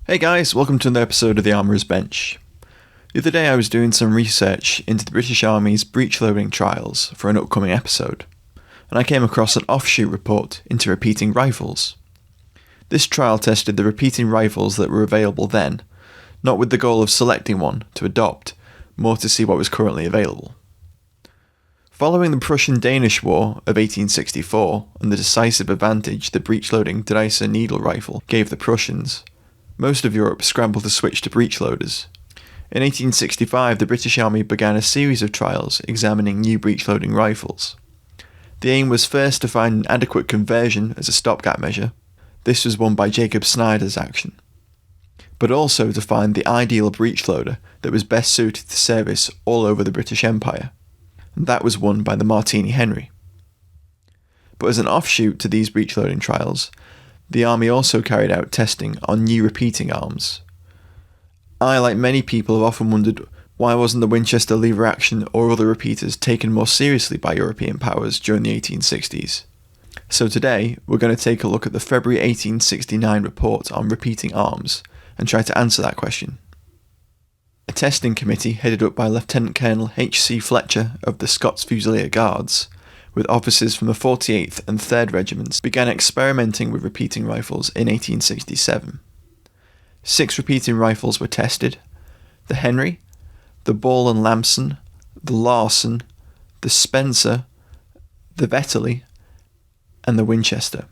Hey guys, welcome to another episode of the Armourer's Bench. The other day I was doing some research into the British Army's breech loading trials for an upcoming episode, and I came across an offshoot report into repeating rifles. This trial tested the repeating rifles that were available then, not with the goal of selecting one to adopt, more to see what was currently available. Following the Prussian-Danish War of 1864 and the decisive advantage the breech-loading Dreiser needle rifle gave the Prussians, most of Europe scrambled to switch to breech loaders. In 1865, the British Army began a series of trials examining new breech-loading rifles. The aim was first to find an adequate conversion as a stopgap measure. This was won by Jacob Snyder's action. But also to find the ideal breech loader that was best suited to service all over the British Empire. And that was won by the Martini Henry. But as an offshoot to these breech-loading trials, the Army also carried out testing on new repeating arms. I, like many people, have often wondered why wasn't the Winchester lever action or other repeaters taken more seriously by European powers during the 1860s. So today, we're going to take a look at the February 1869 report on repeating arms and try to answer that question. A testing committee headed up by Lieutenant Colonel H.C. Fletcher of the Scots Fusilier Guards, with officers from the 48th and 3rd Regiments, began experimenting with repeating rifles in 1867. 6 repeating rifles were tested: the Henry, the Ball and Lamson, the Larson, the Spencer, the Vetterli, and the Winchester.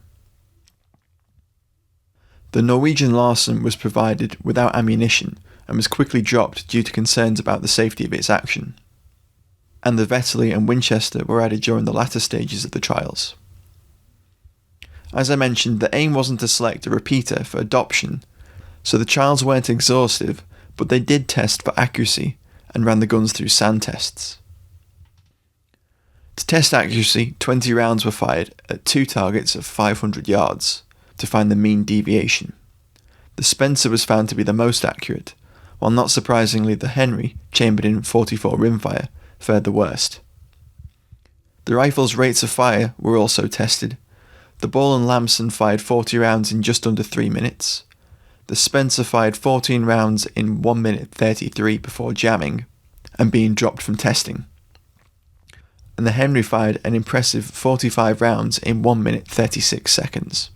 The Norwegian Larson was provided without ammunition and was quickly dropped due to concerns about the safety of its action, and the Vetterli and Winchester were added during the latter stages of the trials. As I mentioned, the aim wasn't to select a repeater for adoption, so the trials weren't exhaustive, but they did test for accuracy and ran the guns through sand tests. To test accuracy, 20 rounds were fired at 2 targets of 500 yards to find the mean deviation. The Spencer was found to be the most accurate, while not surprisingly the Henry, chambered in .44 rimfire, fared the worst. The rifle's rates of fire were also tested. The Ball and Lamson fired 40 rounds in just under 3 minutes. The Spencer fired 14 rounds in 1 minute 33 before jamming and being dropped from testing. And the Henry fired an impressive 45 rounds in 1 minute 36 seconds.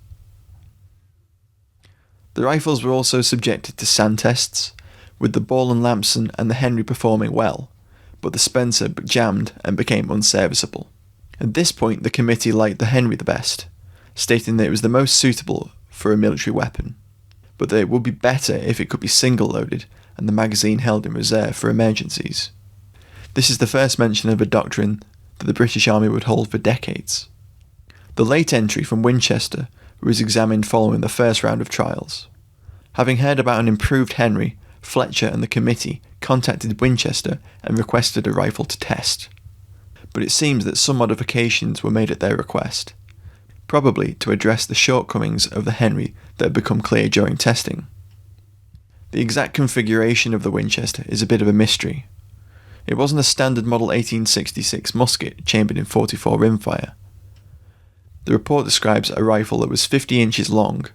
The rifles were also subjected to sand tests, with the Ball and Lamson and the Henry performing well, but the Spencer jammed and became unserviceable. At this point, the committee liked the Henry the best, stating that it was the most suitable for a military weapon, but that it would be better if it could be single-loaded and the magazine held in reserve for emergencies. This is the first mention of a doctrine that the British Army would hold for decades. The late entry from Winchester was examined following the first round of trials. Having heard about an improved Henry, Fletcher and the committee contacted Winchester and requested a rifle to test. But it seems that some modifications were made at their request, probably to address the shortcomings of the Henry that had become clear during testing. The exact configuration of the Winchester is a bit of a mystery. It wasn't a standard model 1866 musket chambered in .44 rimfire. The report describes a rifle that was 50 inches long,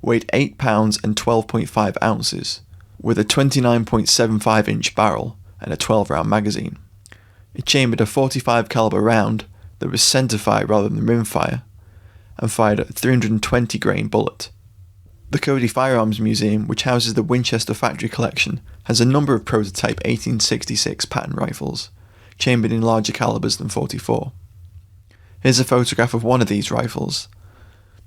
weighed 8 pounds and 12.5 ounces, with a 29.75-inch barrel and a 12-round magazine. It chambered a .45 caliber round that was centerfire rather than rimfire, and fired a 320 grain bullet. The Cody Firearms Museum, which houses the Winchester factory collection, has a number of prototype 1866 pattern rifles, chambered in larger calibers than .44. Here's a photograph of one of these rifles.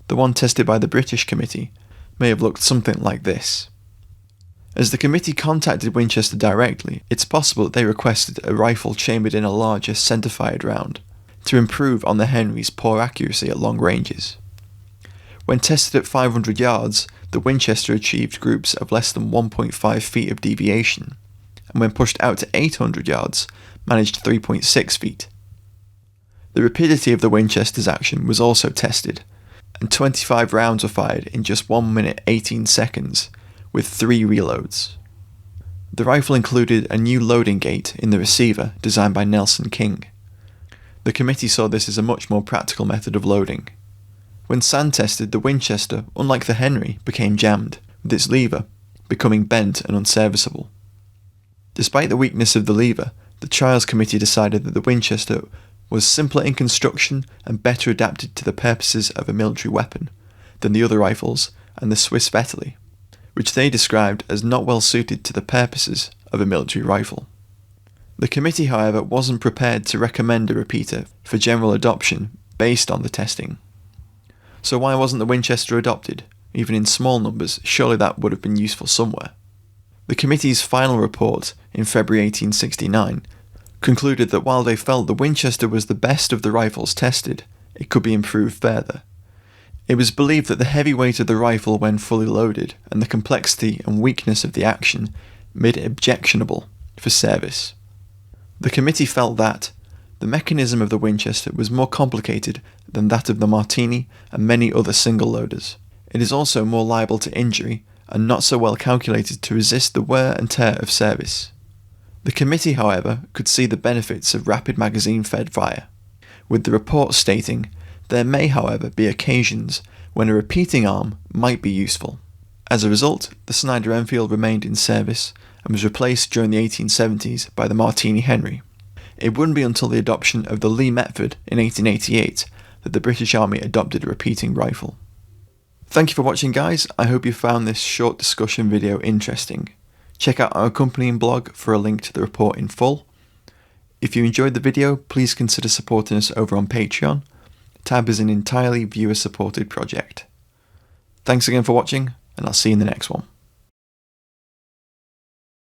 The one tested by the British committee may have looked something like this. As the committee contacted Winchester directly, it's possible that they requested a rifle chambered in a larger centre-fired round, to improve on the Henry's poor accuracy at long ranges. When tested at 500 yards, the Winchester achieved groups of less than 1.5 feet of deviation, and when pushed out to 800 yards, managed 3.6 feet. The rapidity of the Winchester's action was also tested, and 25 rounds were fired in just 1 minute 18 seconds, with 3 reloads. The rifle included a new loading gate in the receiver designed by Nelson King. The committee saw this as a much more practical method of loading. When sand tested, the Winchester, unlike the Henry, became jammed, with its lever, becoming bent and unserviceable. Despite the weakness of the lever, the trials committee decided that the Winchester was simpler in construction and better adapted to the purposes of a military weapon than the other rifles and the Swiss Vetterli, which they described as not well suited to the purposes of a military rifle. The committee, however, wasn't prepared to recommend a repeater for general adoption based on the testing. So why wasn't the Winchester adopted? Even in small numbers, surely that would have been useful somewhere. The committee's final report in February 1869 concluded that while they felt the Winchester was the best of the rifles tested, it could be improved further. It was believed that the heavy weight of the rifle when fully loaded and the complexity and weakness of the action made it objectionable for service. The committee felt that the mechanism of the Winchester was more complicated than that of the Martini and many other single loaders. It is also more liable to injury and not so well calculated to resist the wear and tear of service. The committee, however, could see the benefits of rapid magazine-fed fire, with the report stating there may, however, be occasions when a repeating arm might be useful. As a result, the Snyder Enfield remained in service and was replaced during the 1870s by the Martini Henry. It wouldn't be until the adoption of the Lee Metford in 1888 that the British Army adopted a repeating rifle. Thank you for watching, guys. I hope you found this short discussion video interesting. Check out our accompanying blog for a link to the report in full. If you enjoyed the video, please consider supporting us over on Patreon. Tab is an entirely viewer-supported project. Thanks again for watching, and I'll see you in the next one.